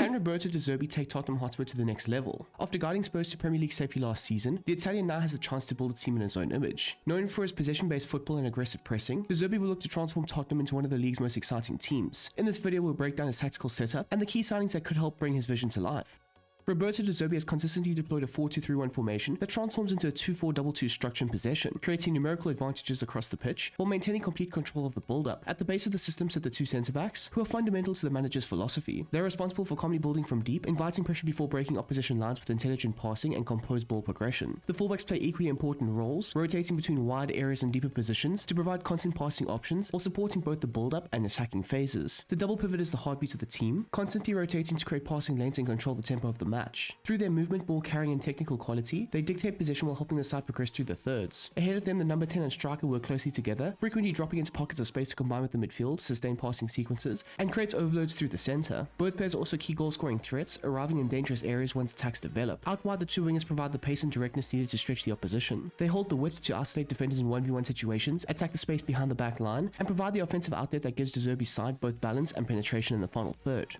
Can Roberto De Zerbi take Tottenham Hotspur to the next level? After guiding Spurs to Premier League safety last season, the Italian now has a chance to build a team in his own image. Known for his possession-based football and aggressive pressing, De Zerbi will look to transform Tottenham into one of the league's most exciting teams. In this video, we'll break down his tactical setup and the key signings that could help bring his vision to life. Roberto De Zerbi has consistently deployed a 4-2-3-1 formation that transforms into a 2-4-2-2 structure in possession, creating numerical advantages across the pitch while maintaining complete control of the build-up. At the base of the system sit the two centre-backs, who are fundamental to the manager's philosophy. They're responsible for calmly building from deep, inviting pressure before breaking opposition lines with intelligent passing and composed ball progression. The fullbacks play equally important roles, rotating between wide areas and deeper positions to provide constant passing options while supporting both the build-up and attacking phases. The double pivot is the heartbeat of the team, constantly rotating to create passing lanes and control the tempo of the match. Through their movement, ball carrying and technical quality, they dictate position while helping the side progress through the thirds. Ahead of them, the number 10 and striker work closely together, frequently dropping into pockets of space to combine with the midfield, sustain passing sequences, and create overloads through the center. Both players are also key goal-scoring threats, arriving in dangerous areas once attacks develop. Out wide, the two wingers provide the pace and directness needed to stretch the opposition. They hold the width to isolate defenders in 1v1 situations, attack the space behind the back line, and provide the offensive outlet that gives De Zerbi's side both balance and penetration in the final third.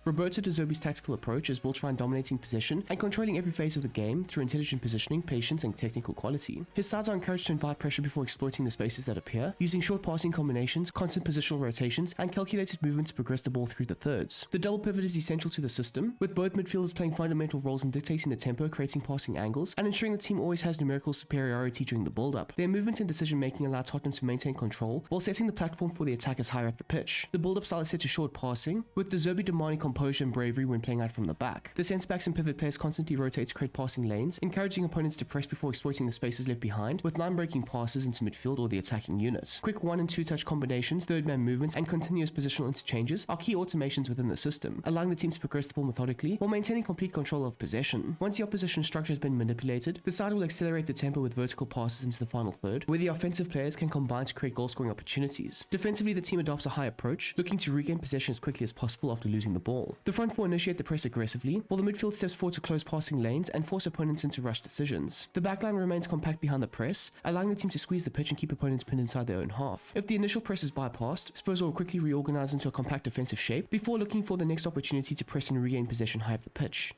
Roberto De Zerbi's tactical approach is built around dominating possession and controlling every phase of the game through intelligent positioning, patience, and technical quality. His sides are encouraged to invite pressure before exploiting the spaces that appear, using short passing combinations, constant positional rotations, and calculated movement to progress the ball through the thirds. The double pivot is essential to the system, with both midfielders playing fundamental roles in dictating the tempo, creating passing angles, and ensuring the team always has numerical superiority during the build-up. Their movement and decision-making allow Tottenham to maintain control while setting the platform for the attackers higher up the pitch. The build-up style is set to short passing, with De Zerbi demanding composure and bravery when playing out from the back. The centre-backs and pivot players constantly rotate to create passing lanes, encouraging opponents to press before exploiting the spaces left behind, with line-breaking passes into midfield or the attacking unit. Quick 1- and 2-touch combinations, third-man movements, and continuous positional interchanges are key automations within the system, allowing the team to progress the ball methodically while maintaining complete control of possession. Once the opposition structure has been manipulated, the side will accelerate the tempo with vertical passes into the final third, where the offensive players can combine to create goal-scoring opportunities. Defensively, the team adopts a high approach, looking to regain possession as quickly as possible after losing the ball. The front four initiate the press aggressively, while the midfield steps forward to close passing lanes and force opponents into rush decisions. The backline remains compact behind the press, allowing the team to squeeze the pitch and keep opponents pinned inside their own half. If the initial press is bypassed, Spurs will quickly reorganize into a compact defensive shape before looking for the next opportunity to press and regain possession high up the pitch.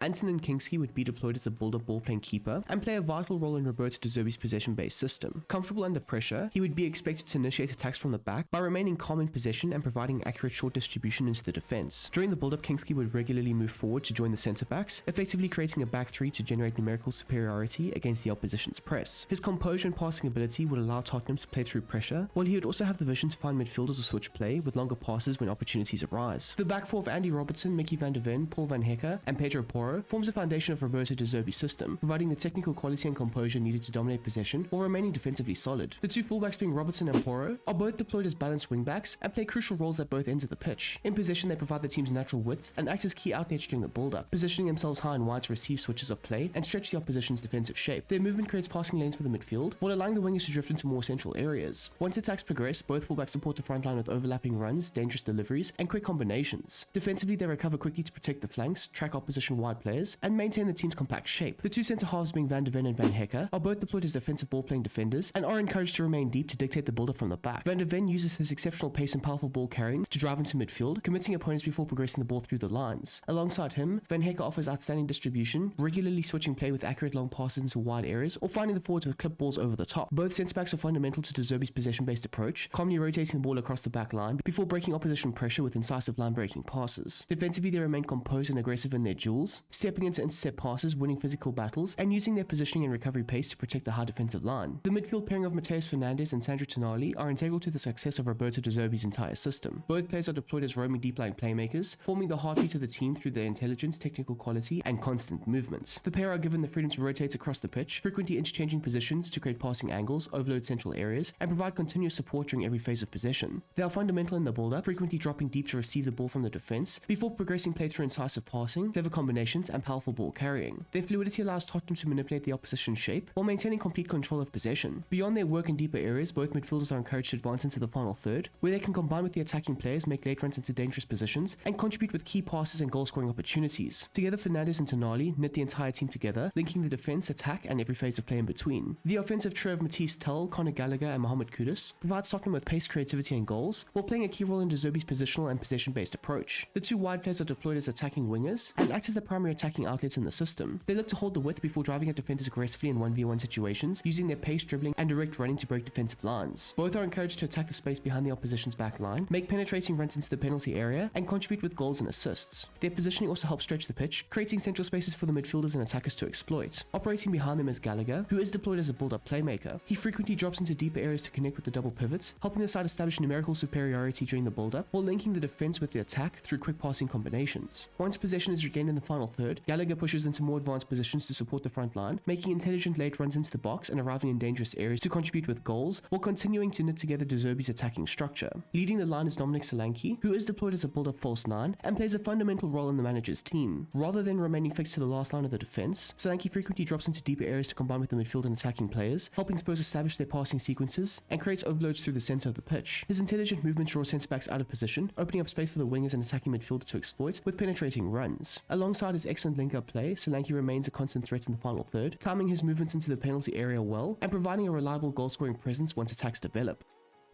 Anton Kingsley would be deployed as a build-up ball-playing keeper and play a vital role in Roberto De Zerbi's possession-based system. Comfortable under pressure, he would be expected to initiate attacks from the back by remaining calm in possession and providing accurate short distribution into the defense. During the build-up, Kingsley would regularly move forward to join the centre-backs, effectively creating a back three to generate numerical superiority against the opposition's press. His composure and passing ability would allow Tottenham to play through pressure, while he would also have the vision to find midfielders or switch play with longer passes when opportunities arise. The back four of Andy Robertson, Mickey van der Ven, Paul van Hecke, and Pedro Porro forms the foundation of Roberto De Zerbi's system, providing the technical quality and composure needed to dominate possession while remaining defensively solid. The two fullbacks being Robertson and Porro are both deployed as balanced wingbacks and play crucial roles at both ends of the pitch. In possession, they provide the team's natural width and act as key outlets during the build-up, positioning themselves high and wide to receive switches of play and stretch the opposition's defensive shape. Their movement creates passing lanes for the midfield, while allowing the wingers to drift into more central areas. Once attacks progress, both fullbacks support the front line with overlapping runs, dangerous deliveries, and quick combinations. Defensively, they recover quickly to protect the flanks, track opposition wide players, and maintain the team's compact shape. The two centre-halves being Van der Ven and Van Hecke are both deployed as defensive ball-playing defenders and are encouraged to remain deep to dictate the build-up from the back. Van der Ven uses his exceptional pace and powerful ball carrying to drive into midfield, committing opponents before progressing the ball through the lines. Alongside him, Van Hecke offers outstanding distribution, regularly switching play with accurate long passes into wide areas or finding the forward to clip balls over the top. Both centre-backs are fundamental to De Zerbi's possession-based approach, calmly rotating the ball across the back line before breaking opposition pressure with incisive line-breaking passes. Defensively, they remain composed and aggressive in their duels, stepping into intercept passes, winning physical battles, and using their positioning and recovery pace to protect the high defensive line. The midfield pairing of Mateus Fernandes and Sandro Tonali are integral to the success of Roberto De Zerbi's entire system. Both players are deployed as roaming deep-lying playmakers, forming the heartbeat of the team through their intelligence, technical quality, and constant movements. The pair are given the freedom to rotate across the pitch, frequently interchanging positions to create passing angles, overload central areas, and provide continuous support during every phase of possession. They are fundamental in the build-up, frequently dropping deep to receive the ball from the defense, before progressing play through incisive passing, clever combinations, positions and powerful ball carrying. Their fluidity allows Tottenham to manipulate the opposition's shape while maintaining complete control of possession. Beyond their work in deeper areas, both midfielders are encouraged to advance into the final third, where they can combine with the attacking players, make late runs into dangerous positions, and contribute with key passes and goal-scoring opportunities. Together, Fernandes and Tonali knit the entire team together, linking the defense, attack, and every phase of play in between. The offensive trio of Matisse Tell, Conor Gallagher, and Mohamed Kudus provides Tottenham with pace, creativity, and goals, while playing a key role in De Zerbi's positional and possession-based approach. The two wide players are deployed as attacking wingers and act as the primary attacking outlets in the system. They look to hold the width before driving at defenders aggressively in 1v1 situations, using their pace, dribbling, and direct running to break defensive lines. Both are encouraged to attack the space behind the opposition's back line, make penetrating runs into the penalty area, and contribute with goals and assists. Their positioning also helps stretch the pitch, creating central spaces for the midfielders and attackers to exploit. Operating behind them is Gallagher, who is deployed as a build-up playmaker. He frequently drops into deeper areas to connect with the double pivots, helping the side establish numerical superiority during the build-up, while linking the defense with the attack through quick passing combinations. Once possession is regained in the final third, Gallagher pushes into more advanced positions to support the front line, making intelligent late runs into the box and arriving in dangerous areas to contribute with goals, while continuing to knit together De Zerbi's attacking structure. Leading the line is Dominic Solanke, who is deployed as a build-up false nine and plays a fundamental role in the manager's team. Rather than remaining fixed to the last line of the defense, Solanke frequently drops into deeper areas to combine with the midfield and attacking players, helping Spurs establish their passing sequences and creates overloads through the center of the pitch. His intelligent movement draws centre-backs out of position, opening up space for the wingers and attacking midfielder to exploit with penetrating runs. Alongside his excellent link-up play, Solanke remains a constant threat in the final third, timing his movements into the penalty area well and providing a reliable goal-scoring presence once attacks develop.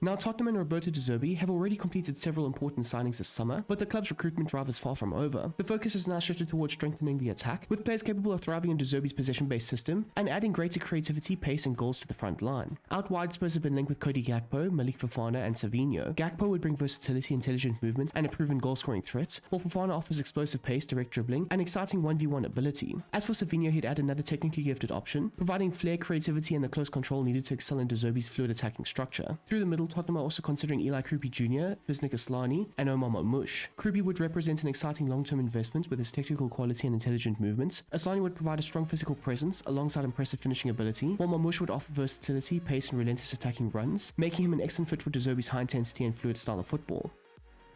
Now, Tottenham and Roberto De Zerbi have already completed several important signings this summer, but the club's recruitment drive is far from over. The focus is now shifted towards strengthening the attack, with players capable of thriving in De Zerbi's possession-based system and adding greater creativity, pace, and goals to the front line. Out wide, Spurs have been linked with Cody Gakpo, Malik Fofana, and Savinho. Gakpo would bring versatility, intelligent movement, and a proven goal-scoring threat, while Fofana offers explosive pace, direct dribbling, and exciting 1v1 ability. As for Savinho, he'd add another technically gifted option, providing flair, creativity, and the close control needed to excel in De Zerbi's fluid attacking structure. Through the middle, Tottenham are also considering Eli Krupi Jr., Visnik Aslani, and Omar Mamouche. Krupi would represent an exciting long-term investment with his technical quality and intelligent movements. Aslani would provide a strong physical presence alongside impressive finishing ability, while Mamouche would offer versatility, pace, and relentless attacking runs, making him an excellent fit for De Zerbi's high-intensity and fluid style of football.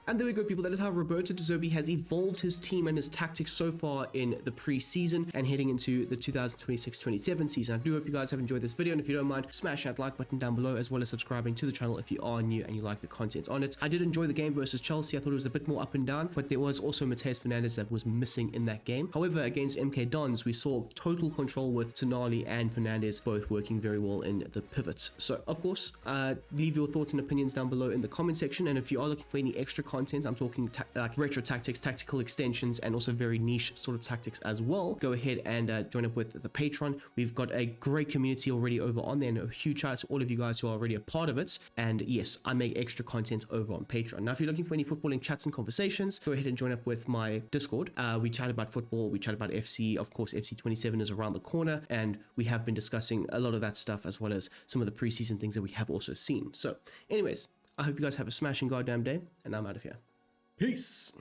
And there we go, people. That is how Roberto De Zerbi has evolved his team and his tactics so far in the pre-season and heading into the 2026-27 season. I do hope you guys have enjoyed this video, and if you don't mind, smash that like button down below, as well as subscribing to the channel if you are new and you like the content on it. I did enjoy the game versus Chelsea. I thought it was a bit more up and down, but there was also Matheus Fernandes that was missing in that game. However, against MK Dons, we saw total control with Tonali and Fernandes both working very well in the pivots. So, of course, leave your thoughts and opinions down below in the comment section, and if you are looking for any extra content, I'm talking like retro tactics, tactical extensions, and also very niche sort of tactics as well, go ahead and join up with the Patreon. We've got a great community already over on there, and a huge shout out to all of you guys who are already a part of it. And yes, I make extra content over on Patreon. Now, if you're looking for any footballing chats and conversations, go ahead and join up with my Discord. We chat about football, we chat about FC. Of course, FC 27 is around the corner, and we have been discussing a lot of that stuff, as well as some of the preseason things that we have also seen. So anyways, I hope you guys have a smashing goddamn day, and I'm out of here. Peace.